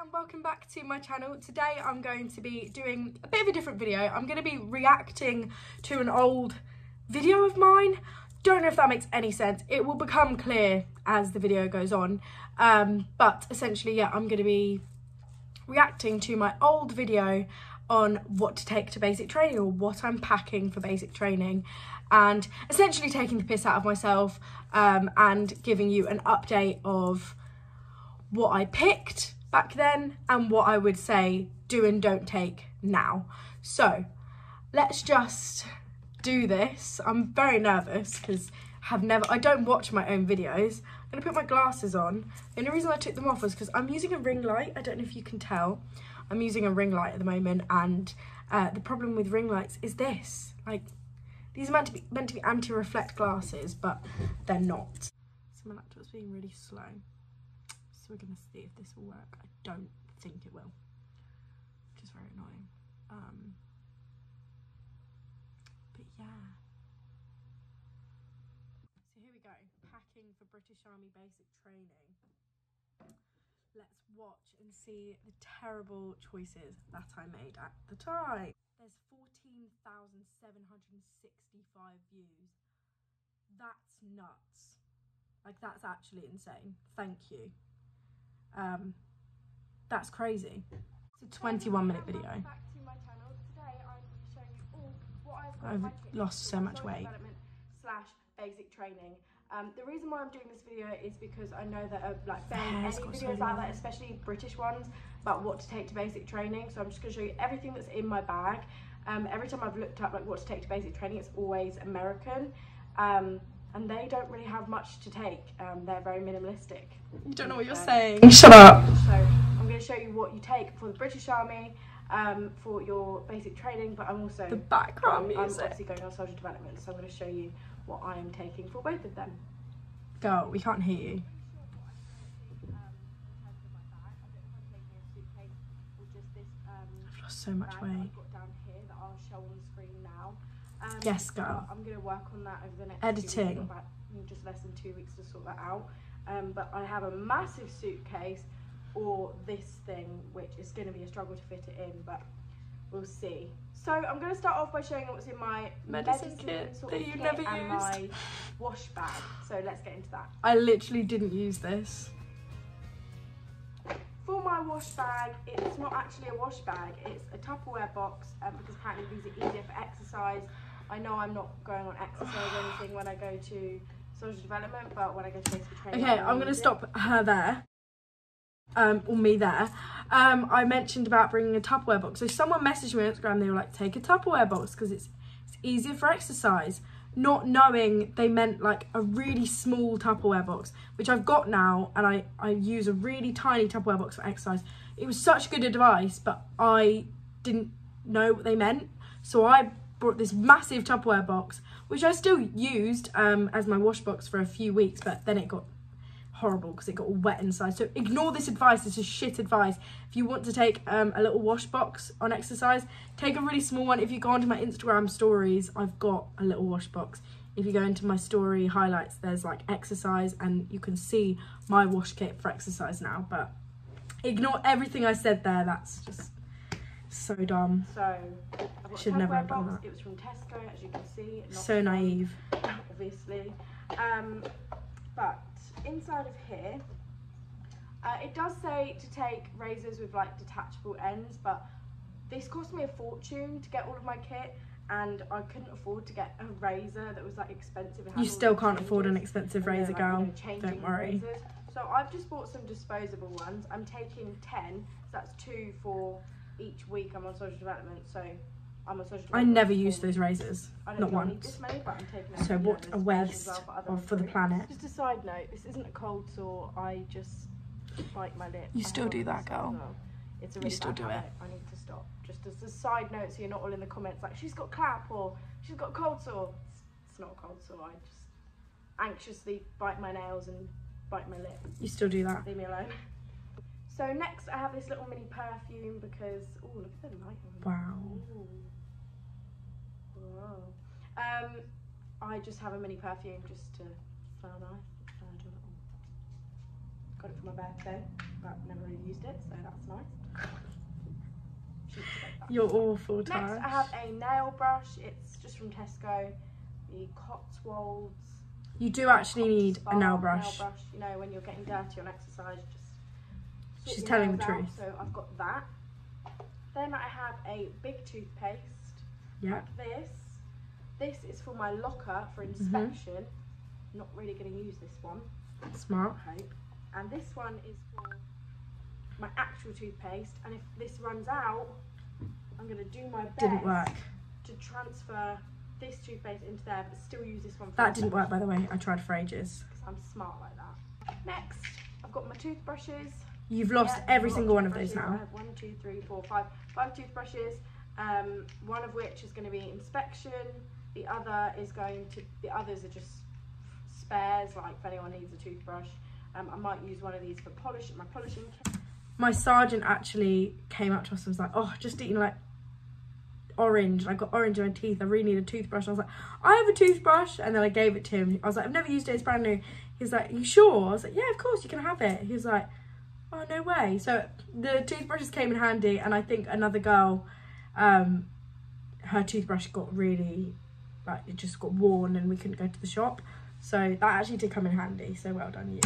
and welcome back to my channel. Today I'm going to be doing a bit of a different video. I'm going to be reacting to an old video of mine. Don't know if that makes any sense. It will become clear as the video goes on. But essentially, yeah, I'm going to be reacting to my old video on what to take to basic training, or what I'm packing for basic training, and essentially taking the piss out of myself and giving you an update of what I picked back then and what I would say do and don't take now. So let's just do this. I'm very nervous because I don't watch my own videos. I'm gonna put my glasses on. The only reason I took them off was because I'm using a ring light. I don't know if you can tell. I'm using a ring light at the moment, and the problem with ring lights is this. Like, these are meant to be anti-reflect glasses, but they're not. So my laptop's being really slow. So we're gonna see if this will work. I don't think it will, which is very annoying. But yeah. So here we go, packing for British Army basic training. Let's watch and see the terrible choices that I made at the time. There's 14,765 views. That's nuts. Like, that's actually insane. Thank you. That's crazy. It's a 21-minute video. Back to my channel. Today I'm showing you all what I've lost so much weight. / basic training. The reason why I'm doing this video is because I know that like any videos out there, especially British ones, about what to take to basic training. So I'm just going to show you everything that's in my bag. Every time I've looked up like what to take to basic training, it's always American. And they don't really have much to take. They're very minimalistic. You don't know what you're saying. Shut up. So I'm going to show you what you take for the British Army, for your basic training, but I'm also... The background music. I'm obviously going on social development, so I'm going to show you what I am taking for both of them. Girl, we can't hear you. I've lost so much weight. I've got down here that I'll show on the screen now. Yes, girl. I'm going to work on that over the next editing. About just less than 2 weeks to sort that out. But I have a massive suitcase, or this thing, which is going to be a struggle to fit it in, but we'll see. So I'm going to start off by showing you what's in my medicine kit that you never used, and my wash bag. So let's get into that. I literally didn't use this. For my wash bag, it's not actually a wash bag, it's a Tupperware box, because apparently these are easier for exercise. I know I'm not going on exercise or anything when I go to social development, but when I go to basic training... Okay, I'm going to stop her there. Or me there. I mentioned about bringing a Tupperware box. So someone messaged me on Instagram, they were like, take a Tupperware box because it's easier for exercise. Not knowing they meant like a really small Tupperware box, which I've got now, and I use a really tiny Tupperware box for exercise. It was such good advice, but I didn't know what they meant. So I brought this massive Tupperware box, which I still used as my wash box for a few weeks, but then it got horrible because it got all wet inside. So ignore this advice. This is shit advice. If you want to take a little wash box on exercise, take a really small one. If you go onto my Instagram stories, I've got a little wash box. If you go into my story highlights, there's like exercise, and you can see my wash kit for exercise now. But ignore everything I said there. That's just so dumb. So I should never have done that. It was from Tesco, as you can see. So naive. Obviously. But inside of here, it does say to take razors with like detachable ends, but this cost me a fortune to get all of my kit, and I couldn't afford to get a razor that was like expensive. You still can't afford an expensive razor, girl. Don't worry. Razors. So I've just bought some disposable ones. I'm taking 10, so that's 2 for each week I'm on social development. So I'm on social development. I never use those razors, not once. This many, but I'm taking so what a waste for the planet. Just a side note, this isn't a cold sore, I just bite my lip. You still do that, girl. It's a really bad habit. I need to stop. Just as a side note, so you're not all in the comments like, she's got clap or she's got cold sore. It's not a cold sore, I just anxiously bite my nails and bite my lip. You still do that? Leave me alone. So next I have this little mini perfume because, oh, look at the light on. Wow. Ooh. Wow. I just have a mini perfume just to smell nice. Got it for my birthday, but never really used it, so that's nice. You're awful, Next, Tash. I have a nail brush. It's just from Tesco. The Cotswolds. You do actually need a nail brush. You know, when you're getting dirty on exercise, just she's telling the truth. So I've got that. Then I have a big toothpaste. Yeah. Like this. This is for my locker for inspection. Not really going to use this one. Smart. I hope. And this one is for my actual toothpaste. And if this runs out, I'm going to do my best. Didn't work. To transfer this toothpaste into there, but still use this one for that didn't work, by the way. I tried for ages. Because I'm smart like that. Next, I've got my toothbrushes. You've lost every single one of those I now. have 1, 2, 3, 4, 5 toothbrushes. One of which is going to be inspection. The others are just spares, like if anyone needs a toothbrush. I might use one of these for my polishing kit. My sergeant actually came up to us and was like, oh, just eating like orange. I got orange in my teeth. I really need a toothbrush. I was like, I have a toothbrush. And then I gave it to him. I was like, I've never used it. It's brand new. He was like, you sure? I was like, yeah, of course, you can have it. He was like, oh, no way. So the toothbrushes came in handy. And I think another girl, her toothbrush got really, like, it just got worn and we couldn't go to the shop. So that actually did come in handy. So well done, you.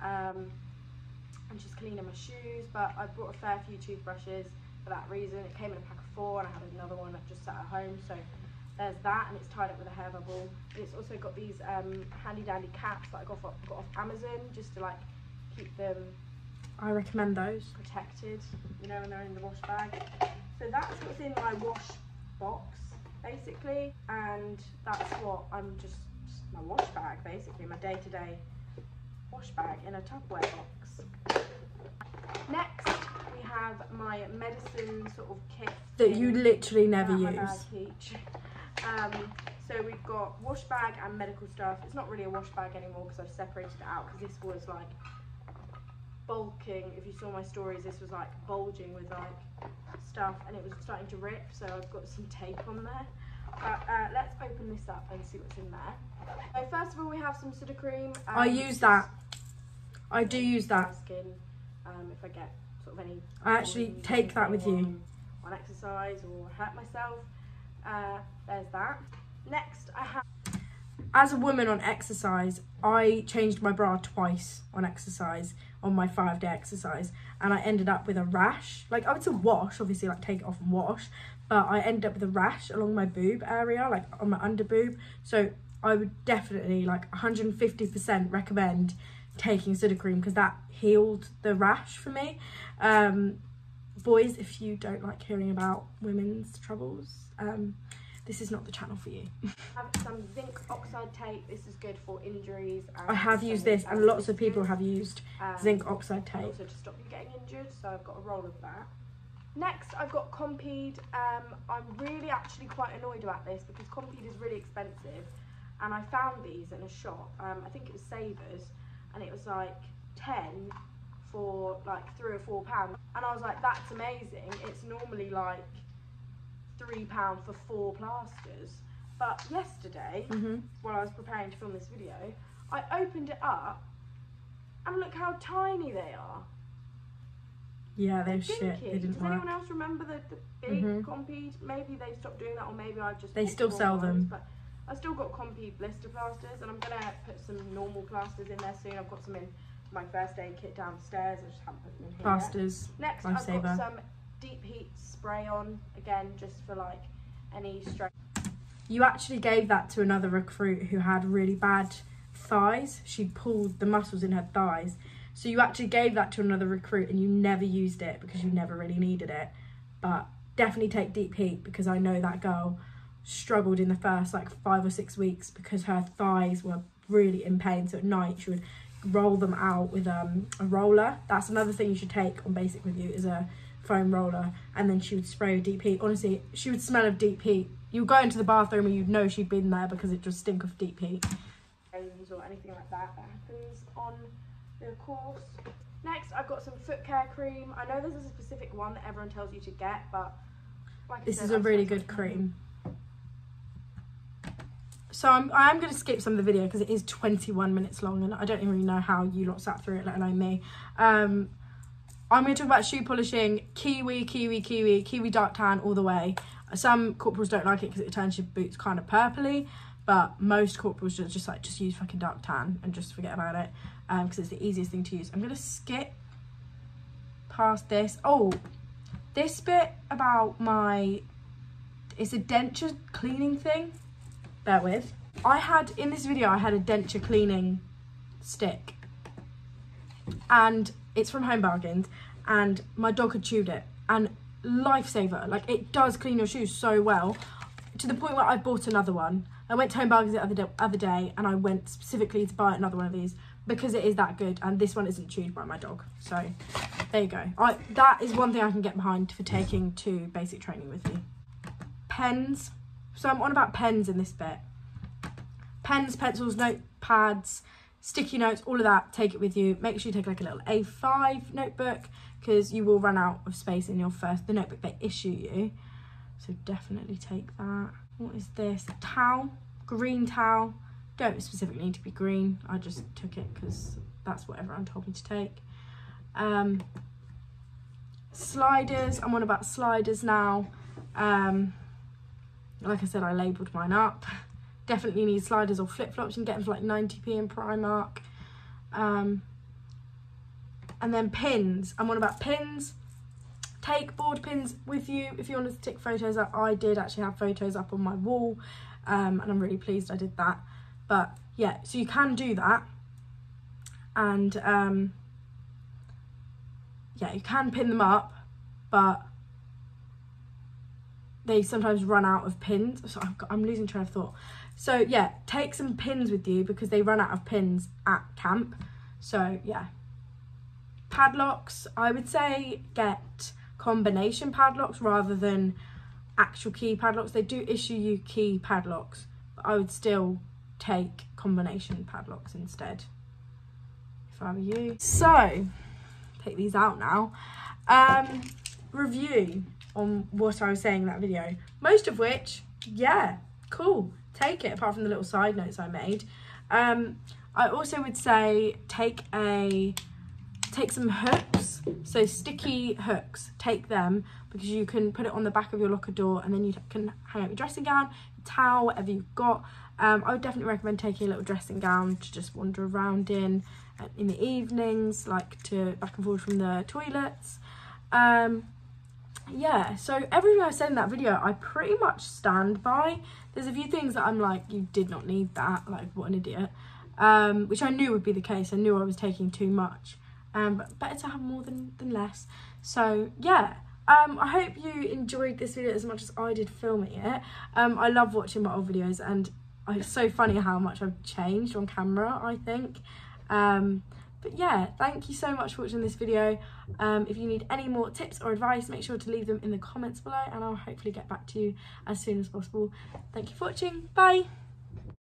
I'm just cleaning my shoes, but I brought a fair few toothbrushes for that reason. It came in a pack of 4 and I had another one that just sat at home. So there's that, and it's tied up with a hair bubble. And it's also got these handy dandy caps that I got off Amazon just to like keep them. I recommend those. Protected, you know, when they're in the wash bag. So that's what's in my wash box, basically, and that's what just my wash bag, basically, my day-to-day wash bag in a Tupperware box. Next, we have my medicine sort of kit that you literally never use. Bag each. So we've got wash bag and medical stuff. It's not really a wash bag anymore because I've separated it out, because this was like bulking. If you saw my stories, this was like bulging with like stuff, and it was starting to rip, so I've got some tape on there. But let's open this up and see what's in there. So first of all, we have some Sudocreme. I use that. I do use that. Skin, if I get sort of any. I actually take that with you. On exercise or hurt myself. There's that. Next, I have. As a woman on exercise, I changed my bra twice on exercise, on my 5-day exercise, and I ended up with a rash. Like, I would still wash, obviously, like take it off and wash, but I ended up with a rash along my boob area, like on my under boob. So I would definitely, like 150% recommend taking Sudocreme, because that healed the rash for me. Boys, if you don't like hearing about women's troubles, this is not the channel for you. I have some Zinc Oxide tape. This is good for injuries. I have used this, and lots of people have used Zinc Oxide tape. Also to stop you getting injured, so I've got a roll of that. Next, I've got Compeed. I'm really actually quite annoyed about this because Compeed is really expensive, and I found these in a shop. I think it was Savers, and it was like 10 for like £3 or £4, and I was like, that's amazing. It's normally like £3 for 4 plasters. But yesterday, while I was preparing to film this video, I opened it up, and look how tiny they are. Yeah, they're shit. They didn't Does work. anyone else remember the big Compeed? Maybe they stopped doing that, or maybe I just. They still sell them. But I still got Compeed blister plasters, and I'm gonna put some normal plasters in there soon. I've got some in my first aid kit downstairs. I just haven't put them in here. Plasters. Next, I've got some deep heat spray on, again, just for like any stress. You actually gave that to another recruit who had really bad thighs. She pulled the muscles in her thighs. So you actually gave that to another recruit, and you never used it because you never really needed it. But definitely take deep heat, because I know that girl struggled in the first like 5 or 6 weeks because her thighs were really in pain. So at night she would roll them out with a roller. That's another thing you should take on basic with you, is a foam roller, and then she would spray with deep heat. Honestly, she would smell of deep heat. You would go into the bathroom and you'd know she'd been there because it just stink of deep heat. Or anything like that happens on the course. Next, I've got some foot care cream. I know there's a specific one that everyone tells you to get, but like this is a really good cream. So I am going to skip some of the video because it is 21 minutes long, and I don't even really know how you lot sat through it, let alone me. I'm going to talk about shoe polishing. Kiwi dark tan all the way. Some corporals don't like it because it turns your boots kind of purpley, but most corporals just use fucking dark tan and just forget about it, because it's the easiest thing to use. I'm going to skip past this. Oh, this bit about it's a denture cleaning thing. Bear with. In this video, I had a denture cleaning stick, and it's from Home Bargains, and my dog had chewed it, and lifesaver. Like, it does clean your shoes so well, to the point where I bought another one. I went to Home Bargains the other day, and I went specifically to buy another one of these because it is that good, and this one isn't chewed by my dog. So there you go. That is one thing I can get behind for taking to basic training with me. Pens. So I'm on about pens in this bit. Pens, pencils, notepads, sticky notes, all of that, take it with you. Make sure you take like a little A5 notebook, because you will run out of space in the notebook they issue you. So definitely take that. What is this? Towel, green towel. Don't specifically need to be green. I just took it because that's what everyone told me to take. Sliders. I'm on about sliders now. Like I said, I labelled mine up. Definitely need sliders or flip-flops. You can get them for like 90p in Primark. And then pins. I'm on about pins. Take board pins with you if you want to stick photos up. I did actually have photos up on my wall, and I'm really pleased I did that. But yeah, so you can do that. And yeah, you can pin them up, but they sometimes run out of pins. So I'm losing train of thought. So yeah, take some pins with you because they run out of pins at camp. So yeah. Padlocks, I would say get combination padlocks rather than actual key padlocks. They do issue you key padlocks, but I would still take combination padlocks instead if I were you. So, take these out now. Review on what I was saying in that video. Most of which, yeah, cool. Take it, apart from the little side notes I made. I also would say take some hooks, so sticky hooks, take them, because you can put it on the back of your locker door, and then you can hang out your dressing gown, towel, whatever you've got. I would definitely recommend taking a little dressing gown to just wander around in the evenings, like to back and forth from the toilets. Yeah, so everything I said in that video, I pretty much stand by. There's a few things that I'm like, you did not need that, like, what an idiot. Which I knew would be the case. I knew I was taking too much. But better to have more than less. So yeah, I hope you enjoyed this video as much as I did filming it. I love watching my old videos, and it's so funny how much I've changed on camera, I think. But yeah, thank you so much for watching this video. If you need any more tips or advice, make sure to leave them in the comments below, and I'll hopefully get back to you as soon as possible. Thank you for watching. Bye.